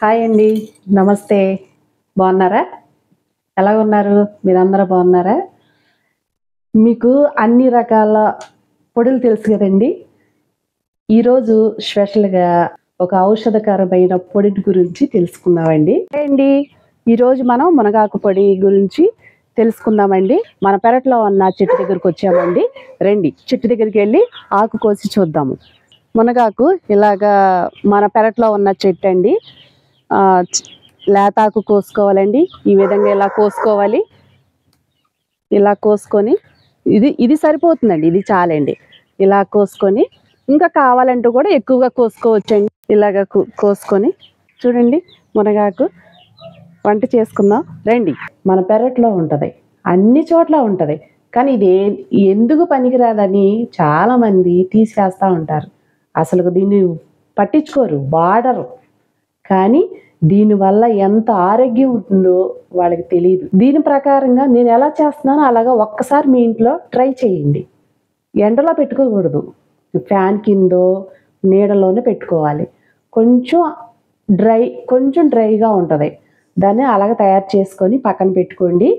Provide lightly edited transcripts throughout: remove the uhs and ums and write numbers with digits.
Hi అండి. నమస్తే. బాగున్నారా? ఎలా ఉన్నారు? మీరందరూ బాగున్నారా? మీకు అన్ని రకాల పొడులు తెలుసు కదండీ! ఈరోజు స్పెషల్‌గా ఒక ఔషధకరమైన పొడిని గురించి తెలుసుకుందామండి. హాయ్ అండి. ఈరోజు మనం మునగాకు పొడి గురించి తెలుసుకుందామండి. మన పెరట్లో ఉన్న చెట్టు దగ్గరికొచ్చామండి. రండి చెట్టు దగ్గరికెళ్ళి ఆకు కోసి చూద్దాము. మునగాకు ఇలాగా మన పెరట్లో ఉన్న చెట్టండి. లేతాకు కోసుకోవాలండి. ఈ విధంగా ఇలా కోసుకోవాలి. ఇలా కోసుకొని ఇది ఇది సరిపోతుందండి. ఇది చాలండి. ఇలా కోసుకొని ఇంకా కావాలంటే కూడా ఎక్కువగా కోసుకోవచ్చండి. ఇలాగ కోసుకొని చూడండి మునగాకు వంట చేసుకుందాం రండి. మన పెరట్లో ఉంటుంది. అన్ని చోట్ల ఉంటుంది. కానీ ఇది ఎందుకు పనికిరాదని చాలామంది తీసేస్తూ ఉంటారు. అసలు దీన్ని పట్టించుకోరు, వాడరు. కానీ దీనివల్ల ఎంత ఆరోగ్యం ఉంటుందో వాళ్ళకి తెలియదు. దీని ప్రకారంగా నేను ఎలా చేస్తున్నానో అలాగా ఒక్కసారి మీ ఇంట్లో ట్రై చేయండి. ఎండలో పెట్టుకోకూడదు. ఫ్యాన్ కిందో నీడలోనే పెట్టుకోవాలి. కొంచెం డ్రైగా ఉంటుంది. దాన్ని అలాగ తయారు చేసుకొని పక్కన పెట్టుకోండి.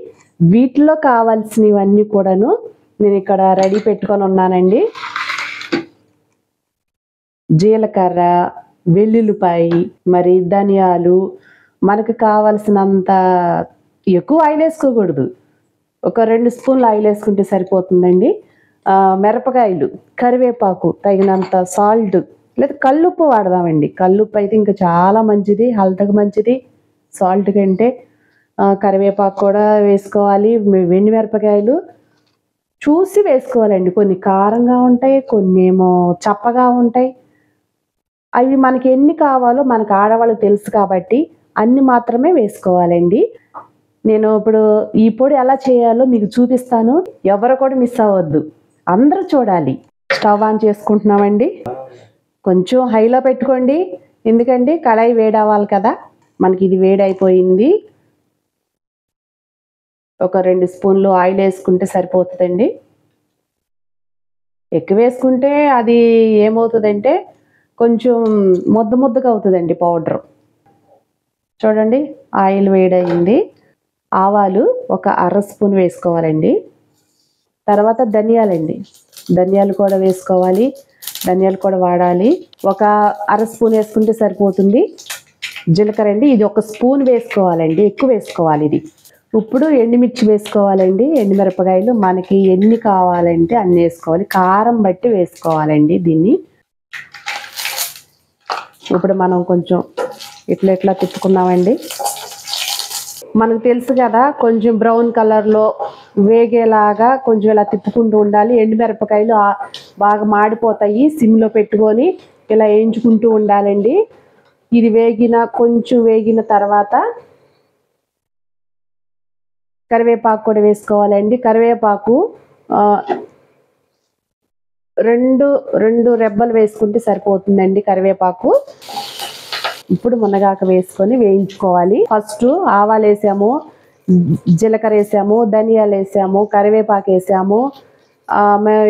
వీటిలో కావాల్సినవన్నీ కూడాను నేను ఇక్కడ రెడీ పెట్టుకొని ఉన్నానండి. జీలకర్ర, వెల్లుల్లిపాయి, మరి ధనియాలు, మనకు కావలసినంత ఎక్కువ ఆయిల్ వేసుకోకూడదు. ఒక 2 స్పూన్లు ఆయిల్ వేసుకుంటే సరిపోతుందండి. మిరపకాయలు, కరివేపాకు, తగినంత సాల్ట్ లేదా కల్లుప్పు వాడదామండి. కల్లుప్పు అయితే ఇంకా చాలా మంచిది, హెల్త్కి మంచిది సాల్ట్ కంటే. కరివేపాకు కూడా వేసుకోవాలి. వెండి మిరపకాయలు చూసి వేసుకోవాలండి. కొన్ని కారంగా ఉంటాయి, కొన్ని ఏమో చప్పగా ఉంటాయి. అవి మనకి ఎన్ని కావాలో మనకు ఆడవాళ్ళకి తెలుసు కాబట్టి అన్ని మాత్రమే వేసుకోవాలండి. నేను ఇప్పుడు ఈ పొడి ఎలా చేయాలో మీకు చూపిస్తాను. ఎవరు కూడా మిస్ అవ్వద్దు, అందరూ చూడాలి. స్టవ్ ఆన్ చేసుకుంటున్నామండి. కొంచెం హైలో పెట్టుకోండి, ఎందుకంటే కడాయి వేడవ్వాలి కదా. మనకి ఇది వేడైపోయింది. ఒక 2 స్పూన్లు ఆయిల్ వేసుకుంటే సరిపోతుందండి. ఎక్కువ వేసుకుంటే అది ఏమవుతుందంటే కొంచెం ముద్దగా అవుతుందండి పౌడర్. చూడండి ఆయిల్ వేడయింది. ఆవాలు ఒక 1/2 స్పూన్ వేసుకోవాలండి. తర్వాత ధనియాలండి, ధనియాలు కూడా వేసుకోవాలి. ధనియాలు కూడా వాడాలి. ఒక 1/2 స్పూన్ వేసుకుంటే సరిపోతుంది. జీలకర్ర అండి, ఇది 1 స్పూన్ వేసుకోవాలండి, ఎక్కువ వేసుకోవాలి ఇది. ఇప్పుడు ఎండుమిర్చి వేసుకోవాలండి. ఎండుమిరపకాయలు మనకి ఎన్ని కావాలంటే అన్ని వేసుకోవాలి. కారం బట్టి వేసుకోవాలండి దీన్ని. ఇప్పుడు మనం కొంచెం ఇట్లా తిప్పుకున్నామండి. మనకు తెలుసు కదా, కొంచెం బ్రౌన్ కలర్లో వేగేలాగా కొంచెం ఇలా తిప్పుకుంటూ ఉండాలి. ఎండుమిరపకాయలు బాగా మాడిపోతాయి. సిమ్లో పెట్టుకొని ఇలా వేయించుకుంటూ ఉండాలండి. ఇది కొంచెం వేగిన తర్వాత కరివేపాకు కూడా వేసుకోవాలండి. కరివేపాకు 2 రెబ్బలు వేసుకుంటే సరిపోతుందండి కరివేపాకు. ఇప్పుడు మునగాకు వేసుకొని వేయించుకోవాలి. ఫస్ట్ ఆవాలు వేసాము, జీలకర్ర వేసాము, ధనియాలు వేసాము, కరివేపాకు వేసాము,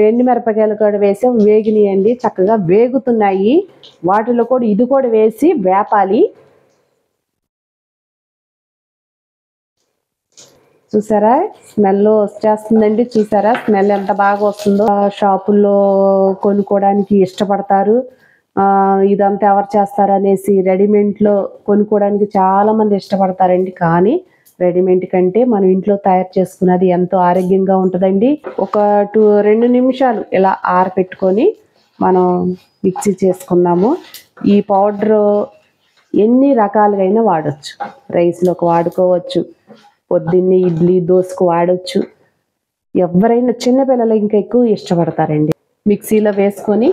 ఎండుమిరపకాయలు కూడా వేసాము. వేగినాయండి, చక్కగా వేగుతున్నాయి. వాటిలో కూడా ఇది కూడా వేసి వేపాలి. చూసారా స్మెల్ వచ్చేస్తుందండి. చూసారా స్మెల్ ఎంత బాగా వస్తుందో. షాపుల్లో కొనుక్కోవడానికి ఇష్టపడతారు. ఇదంతా ఎవరు చేస్తారు అనేసి రెడీమేడ్లో కొనుక్కోవడానికి చాలామంది ఇష్టపడతారండి. కానీ రెడీమేడ్ కంటే మనం ఇంట్లో తయారు చేసుకున్నది ఎంతో ఆరోగ్యంగా ఉంటుందండి. ఒక 2 నిమిషాలు ఇలా ఆరపెట్టుకొని మనం మిక్సీ చేసుకుందాము. ఈ పౌడరు ఎన్ని రకాలుగా వాడచ్చు. రైస్లోకి వాడుకోవచ్చు, పొద్దున్నే ఇడ్లీ దోశకు వాడచ్చు. ఎవరైనా చిన్నపిల్లలు ఇంకా ఎక్కువ ఇష్టపడతారండి. మిక్సీలో వేసుకొని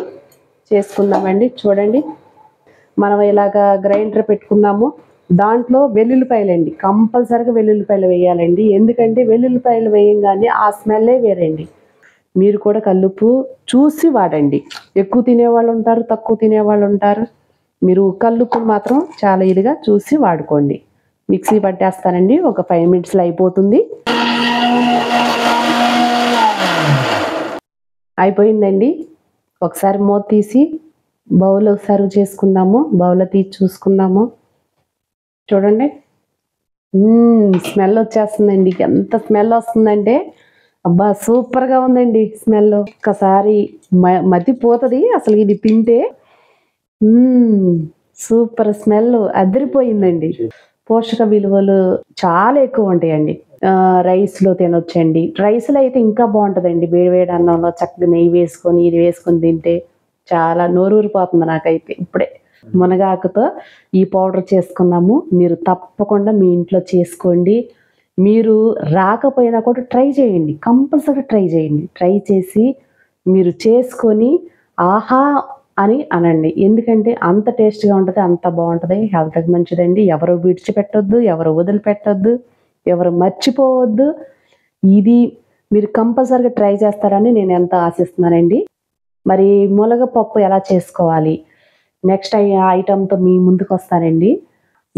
చేసుకుందామండి. చూడండి మనం ఇలాగ గ్రైండర్ పెట్టుకుందాము. దాంట్లో వెల్లుల్లిపాయలండి, కంపల్సరీగా వెల్లుల్లిపాయలు వేయాలండి. ఎందుకంటే వెల్లుల్లిపాయలు వేయంగానే ఆ స్మెల్లే వేరండి. మీరు కూడా కల్లుప్పు చూసి వాడండి. ఎక్కువ తినేవాళ్ళు ఉంటారు, తక్కువ తినేవాళ్ళు ఉంటారు. మీరు కల్లుప్పును మాత్రం చాలా ఇదిగా చూసి వాడుకోండి. మిక్సీ పట్టేస్తానండి. ఒక 5 మినిట్స్లో అయిపోతుంది. అయిపోయిందండి. ఒకసారి మూత తీసి బౌల్లో సర్వ్ చేసుకుందాము. బౌల్లో తీసి చూసుకుందాము. చూడండి. స్మెల్ వచ్చేస్తుందండి. ఎంత స్మెల్ వస్తుందంటే అబ్బా సూపర్గా ఉందండి స్మెల్. ఒక్కసారి మతిపోతుంది అసలు ఇది తింటే. సూపర్ స్మెల్ అదిరిపోయిందండి. పోషక విలువలు చాలా ఎక్కువ ఉంటాయండి. రైస్లో తినొచ్చండి. రైస్లో అయితే ఇంకా బాగుంటుందండి. వేడి అన్నంలో చక్కగా నెయ్యి వేసుకొని ఇది వేసుకొని తింటే చాలా నోరూరిపోతుంది నాకైతే ఇప్పుడే. మునగాకుతో ఈ పౌడర్ చేసుకున్నాము. మీరు తప్పకుండా మీ ఇంట్లో చేసుకోండి. మీరు రాకపోయినా కూడా ట్రై చేయండి. కంపల్సరీ ట్రై చేయండి. ట్రై చేసి మీరు చేసుకొని ఆహా అని అనండి. ఎందుకంటే అంత టేస్ట్గా ఉంటుంది, అంత బాగుంటుంది, హెల్త్కి మంచిదండి. ఎవరు విడిచిపెట్టొద్దు, ఎవరు వదిలిపెట్టొద్దు, ఎవరు మర్చిపోవద్దు. ఇది మీరు కంపల్సరీగా ట్రై చేస్తారని నేను ఎంతో ఆశిస్తున్నానండి. మరి మునగపప్పు ఎలా చేసుకోవాలి నెక్స్ట్ ఐటమ్తో మీ ముందుకు వస్తానండి.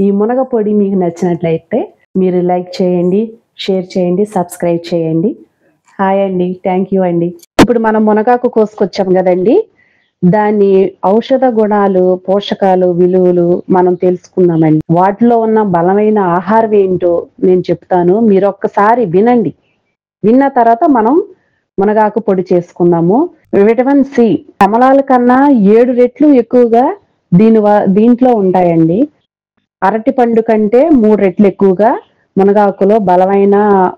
ఈ మునగ పొడి మీకు నచ్చినట్లయితే మీరు లైక్ చేయండి, షేర్ చేయండి, సబ్స్క్రైబ్ చేయండి. హాయ్ అండి, థ్యాంక్ యూ అండి. ఇప్పుడు మనం మునగాకు కోసుకొచ్చాం కదండి, దాని ఔషధ గుణాలు, పోషకాలు, విలువలు మనం తెలుసుకుందామండి. వాటిలో ఉన్న బలమైన ఆహారం ఏంటో నేను చెప్తాను. మీరు ఒక్కసారి వినండి. విన్న తర్వాత మనం మునగాకు పొడి చేసుకుందాము. విటమిన్ సి కమలాల కన్నా 7 రెట్లు ఎక్కువగా దీంట్లో ఉంటాయండి. అరటి పండు కంటే 3 రెట్లు ఎక్కువగా మునగాకులో బలమైన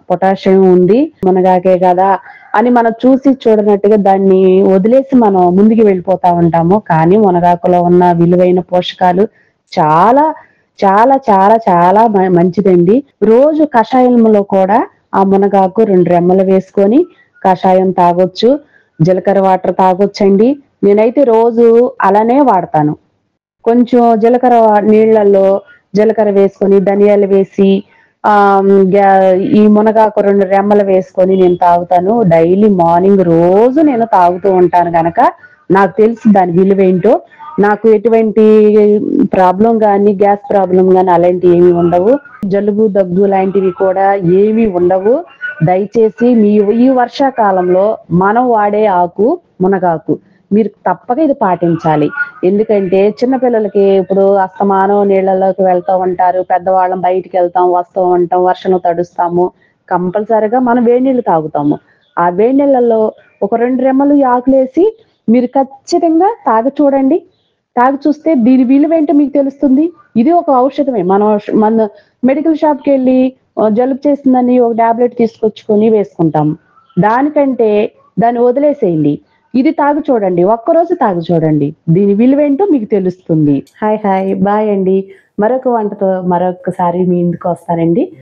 పొటాషియం ఉంది. మునగాకే కదా అని మనం చూసి చూడనట్టుగా దాన్ని వదిలేసి మనం ముందుకు వెళ్ళిపోతా ఉంటాము. కానీ మునగాకులో ఉన్న విలువైన పోషకాలు చాలా చాలా చాలా చాలా మంచిదండి. రోజు కషాయంలో కూడా ఆ మునగాకు 2 రెమ్మలు వేసుకొని కషాయం తాగొచ్చు. జీలకర్ర వాటర్ తాగొచ్చండి. నేనైతే రోజు అలానే వాడతాను. కొంచెం జీలకర్ర నీళ్ళల్లో జీలకర్ర వేసుకొని ధనియాలు వేసి ఈ మునగాకు 2 రెమ్మలు వేసుకొని నేను తాగుతాను. డైలీ మార్నింగ్ రోజు నేను తాగుతూ ఉంటాను కనుక నాకు తెలుసు దాని విలువేంటో. నాకు ఎటువంటి ప్రాబ్లం కానీ గ్యాస్ ప్రాబ్లం కానీ అలాంటివి ఏమి ఉండవు. జలుబు దగ్గు లాంటివి కూడా ఏమీ ఉండవు. దయచేసి ఈ వర్షాకాలంలో మనం వాడే ఆకు మునగాకు మీరు తప్పక ఇది పాటించాలి. ఎందుకంటే చిన్నపిల్లలకి ఇప్పుడు అస్తమానం నీళ్ళలోకి వెళ్తూ ఉంటారు, పెద్దవాళ్ళం బయటికి వెళ్తాం, వస్తూ ఉంటాం, వర్షంలో తడుస్తాము. కంపల్సరిగా మనం వేడి నీళ్ళు తాగుతాము. ఆ వేడి నీళ్ళల్లో ఒక 2 రెమ్మలు ఆకులేసి మీరు ఖచ్చితంగా తాగి చూడండి. తాగి చూస్తే దీని విలువేంటో మీకు తెలుస్తుంది. ఇది ఒక ఔషధమే. మన మెడికల్ షాప్కి వెళ్ళి జలుబు చేసిందని ఒక టాబ్లెట్ తీసుకొచ్చుకొని వేసుకుంటాం. దానికంటే దాన్ని వదిలేసేయండి. ఇది తాగి చూడండి. ఒక్కరోజు తాగి చూడండి. దీని విలువేంటో మీకు తెలుస్తుంది. హాయ్ బాయ్ అండి. మరొక వంటతో మరొకసారి మీ ముందుకు వస్తానండి.